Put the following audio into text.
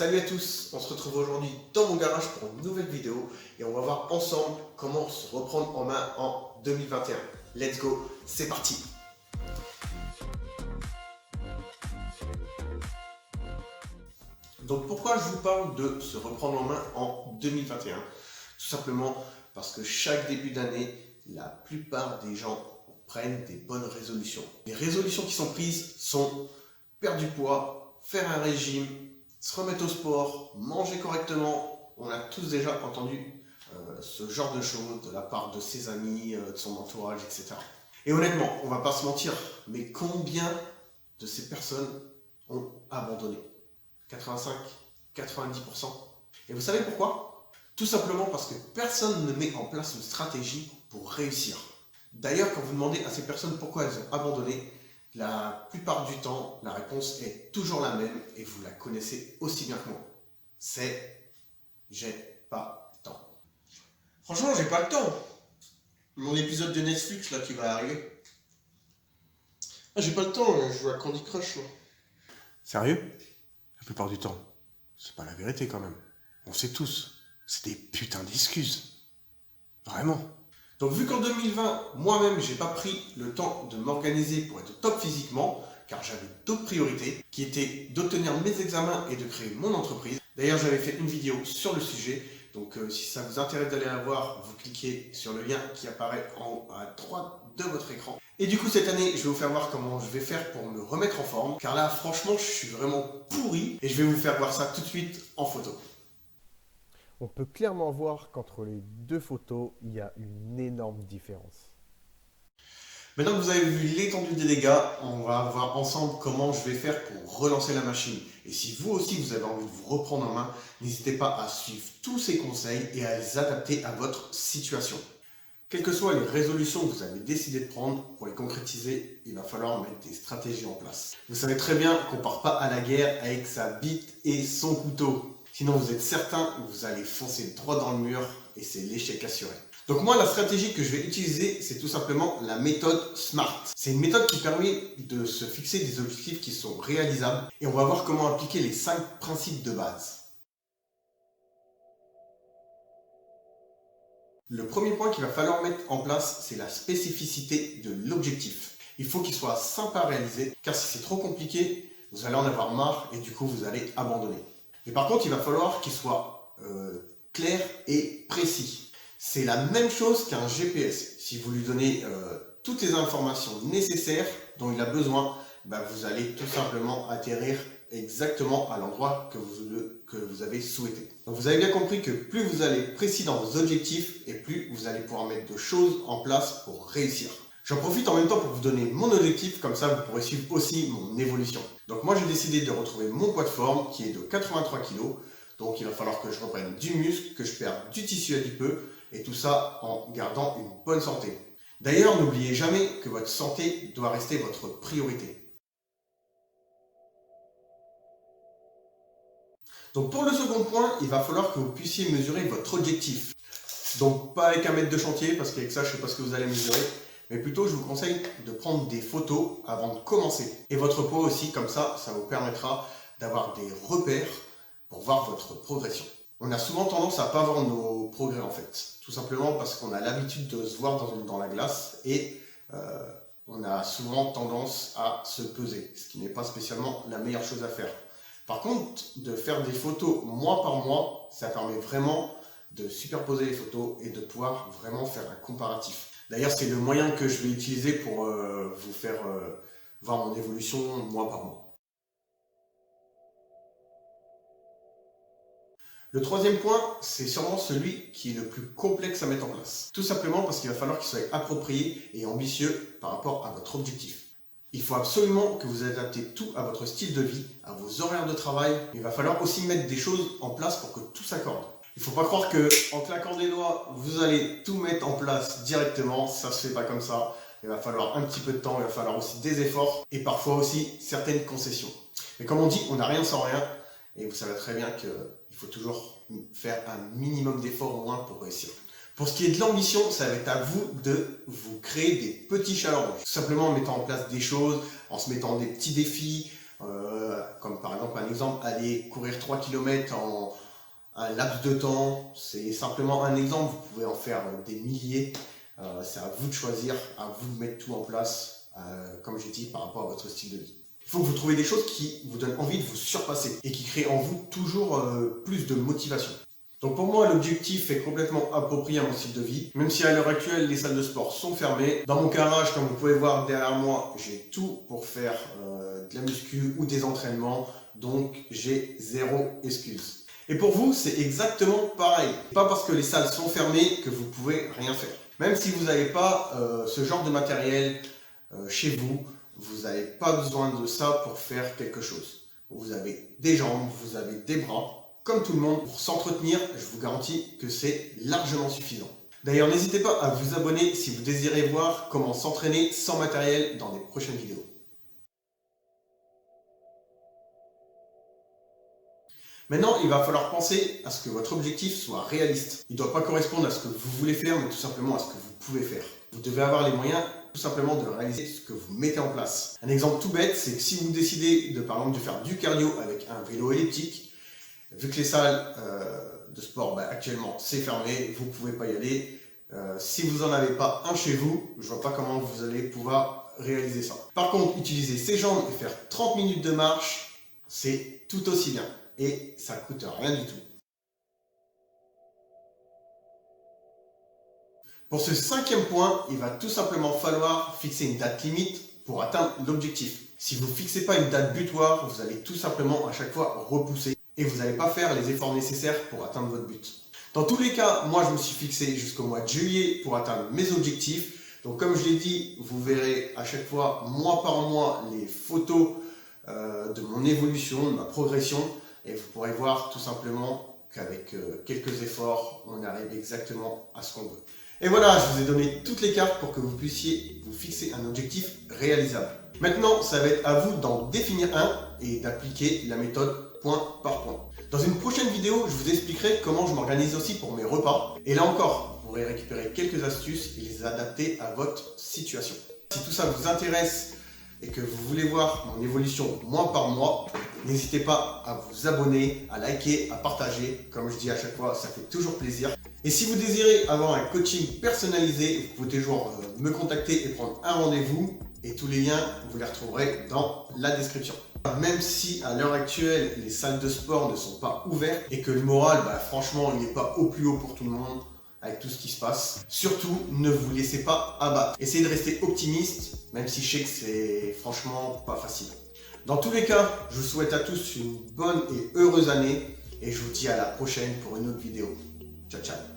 Salut à tous, on se retrouve aujourd'hui dans mon garage pour une nouvelle vidéo et on va voir ensemble comment se reprendre en main en 2021. Let's go, c'est parti! Donc pourquoi je vous parle de se reprendre en main en 2021? Tout simplement parce que chaque début d'année, la plupart des gens prennent des bonnes résolutions. Les résolutions qui sont prises sont perdre du poids, faire un régime, se remettre au sport, manger correctement. On a tous déjà entendu ce genre de choses de la part de ses amis, de son entourage, etc. Et honnêtement, on va pas se mentir, mais combien de ces personnes ont abandonné? 85, 90%. Et vous savez pourquoi? Tout simplement parce que personne ne met en place une stratégie pour réussir. D'ailleurs, quand vous demandez à ces personnes pourquoi elles ont abandonné, la plupart du temps, la réponse est toujours la même et vous la connaissez aussi bien que moi. C'est « j'ai pas le temps ». Franchement, j'ai pas le temps. Mon épisode de Netflix là qui va arriver. Ah, j'ai pas le temps, je joue à Candy Crush là. Sérieux? La plupart du temps, c'est pas la vérité quand même. On sait tous, c'est des putains d'excuses. Vraiment. Donc vu qu'en 2020, moi-même, j'ai pas pris le temps de m'organiser pour être au top physiquement, car j'avais d'autres priorités, qui étaient d'obtenir mes examens et de créer mon entreprise. D'ailleurs, j'avais fait une vidéo sur le sujet, donc si ça vous intéresse d'aller la voir, vous cliquez sur le lien qui apparaît en haut à droite de votre écran. Et du coup, cette année, je vais vous faire voir comment je vais faire pour me remettre en forme, car là, franchement, je suis vraiment pourri, et je vais vous faire voir ça tout de suite en photo. On peut clairement voir qu'entre les deux photos, il y a une énorme différence. Maintenant que vous avez vu l'étendue des dégâts, on va voir ensemble comment je vais faire pour relancer la machine. Et si vous aussi vous avez envie de vous reprendre en main, n'hésitez pas à suivre tous ces conseils et à les adapter à votre situation. Quelles que soient les résolutions que vous avez décidé de prendre, pour les concrétiser, il va falloir mettre des stratégies en place. Vous savez très bien qu'on ne part pas à la guerre avec sa bite et son couteau. Sinon vous êtes certain que vous allez foncer droit dans le mur et c'est l'échec assuré. Donc moi, la stratégie que je vais utiliser, c'est tout simplement la méthode SMART. C'est une méthode qui permet de se fixer des objectifs qui sont réalisables et on va voir comment appliquer les 5 principes de base. Le premier point qu'il va falloir mettre en place, c'est la spécificité de l'objectif. Il faut qu'il soit simple à réaliser, car si c'est trop compliqué, vous allez en avoir marre et du coup vous allez abandonner. Et par contre, il va falloir qu'il soit clair et précis. C'est la même chose qu'un GPS. Si vous lui donnez toutes les informations nécessaires dont il a besoin, vous allez tout simplement atterrir exactement à l'endroit que vous avez souhaité. Donc vous avez bien compris que plus vous allez précis dans vos objectifs et plus vous allez pouvoir mettre de choses en place pour réussir. J'en profite en même temps pour vous donner mon objectif, comme ça vous pourrez suivre aussi mon évolution. Donc moi j'ai décidé de retrouver mon poids de forme qui est de 83 kg. Donc il va falloir que je reprenne du muscle, que je perde du tissu adipeux et tout ça en gardant une bonne santé. D'ailleurs, n'oubliez jamais que votre santé doit rester votre priorité. Donc pour le second point, il va falloir que vous puissiez mesurer votre objectif. Donc pas avec un mètre de chantier, parce qu'avec ça je ne sais pas ce que vous allez mesurer, mais plutôt je vous conseille de prendre des photos avant de commencer. Et votre poids aussi, comme ça vous permettra d'avoir des repères pour voir votre progression. On a souvent tendance à ne pas voir nos progrès en fait, tout simplement parce qu'on a l'habitude de se voir dans la glace et on a souvent tendance à se peser, ce qui n'est pas spécialement la meilleure chose à faire. Par contre, de faire des photos mois par mois, ça permet vraiment de superposer les photos et de pouvoir vraiment faire un comparatif. D'ailleurs, c'est le moyen que je vais utiliser pour vous faire voir mon évolution mois par mois. Le troisième point, c'est sûrement celui qui est le plus complexe à mettre en place. Tout simplement parce qu'il va falloir qu'il soit approprié et ambitieux par rapport à votre objectif. Il faut absolument que vous adaptez tout à votre style de vie, à vos horaires de travail. Il va falloir aussi mettre des choses en place pour que tout s'accorde. Il ne faut pas croire qu'en claquant des doigts, vous allez tout mettre en place directement. Ça ne se fait pas comme ça. Il va falloir un petit peu de temps, il va falloir aussi des efforts et parfois aussi certaines concessions. Mais comme on dit, on n'a rien sans rien. Et vous savez très bien qu'il faut toujours faire un minimum d'efforts au moins pour réussir. Pour ce qui est de l'ambition, ça va être à vous de vous créer des petits challenges. Tout simplement en mettant en place des choses, en se mettant des petits défis, Comme par exemple un exemple, aller courir 3 km en un laps de temps, c'est simplement un exemple, vous pouvez en faire des milliers. C'est à vous de choisir, à vous de mettre tout en place, comme j'ai dit, par rapport à votre style de vie. Il faut que vous trouviez des choses qui vous donnent envie de vous surpasser et qui créent en vous toujours plus de motivation. Donc pour moi, l'objectif est complètement approprié à mon style de vie. Même si à l'heure actuelle, les salles de sport sont fermées. Dans mon garage, comme vous pouvez voir derrière moi, j'ai tout pour faire de la muscu ou des entraînements. Donc j'ai zéro excuse. Et pour vous, c'est exactement pareil. Pas parce que les salles sont fermées que vous pouvez rien faire. Même si vous n'avez pas ce genre de matériel chez vous, vous n'avez pas besoin de ça pour faire quelque chose. Vous avez des jambes, vous avez des bras. Comme tout le monde, pour s'entretenir, je vous garantis que c'est largement suffisant. D'ailleurs, n'hésitez pas à vous abonner si vous désirez voir comment s'entraîner sans matériel dans les prochaines vidéos. Maintenant, il va falloir penser à ce que votre objectif soit réaliste. Il ne doit pas correspondre à ce que vous voulez faire, mais tout simplement à ce que vous pouvez faire. Vous devez avoir les moyens tout simplement de réaliser ce que vous mettez en place. Un exemple tout bête, c'est que si vous décidez par exemple de faire du cardio avec un vélo elliptique, vu que les salles de sport actuellement c'est fermé, vous ne pouvez pas y aller. Si vous n'en avez pas un chez vous, je ne vois pas comment vous allez pouvoir réaliser ça. Par contre, utiliser ses jambes et faire 30 minutes de marche, c'est tout aussi bien. Et ça ne coûte rien du tout. Pour ce 5e point, il va tout simplement falloir fixer une date limite pour atteindre l'objectif. Si vous ne fixez pas une date butoir, vous allez tout simplement à chaque fois repousser et vous n'allez pas faire les efforts nécessaires pour atteindre votre but. Dans tous les cas, moi je me suis fixé jusqu'au mois de juillet pour atteindre mes objectifs. Donc comme je l'ai dit, vous verrez à chaque fois, mois par mois, les photos de mon évolution, de ma progression. Et vous pourrez voir tout simplement qu'avec quelques efforts, on arrive exactement à ce qu'on veut. Et voilà, je vous ai donné toutes les cartes pour que vous puissiez vous fixer un objectif réalisable. Maintenant, ça va être à vous d'en définir un et d'appliquer la méthode point par point. Dans une prochaine vidéo, je vous expliquerai comment je m'organise aussi pour mes repas. Et là encore, vous pourrez récupérer quelques astuces et les adapter à votre situation. Si tout ça vous intéresse et que vous voulez voir mon évolution mois par mois, n'hésitez pas à vous abonner, à liker, à partager. Comme je dis à chaque fois, ça fait toujours plaisir. Et si vous désirez avoir un coaching personnalisé, vous pouvez toujours me contacter et prendre un rendez-vous. Et tous les liens, vous les retrouverez dans la description. Même si à l'heure actuelle, les salles de sport ne sont pas ouvertes et que le moral, franchement, il n'est pas au plus haut pour tout le monde avec tout ce qui se passe. Surtout, ne vous laissez pas abattre. Essayez de rester optimiste, même si je sais que c'est franchement pas facile. Dans tous les cas, je vous souhaite à tous une bonne et heureuse année et je vous dis à la prochaine pour une autre vidéo. Ciao, ciao.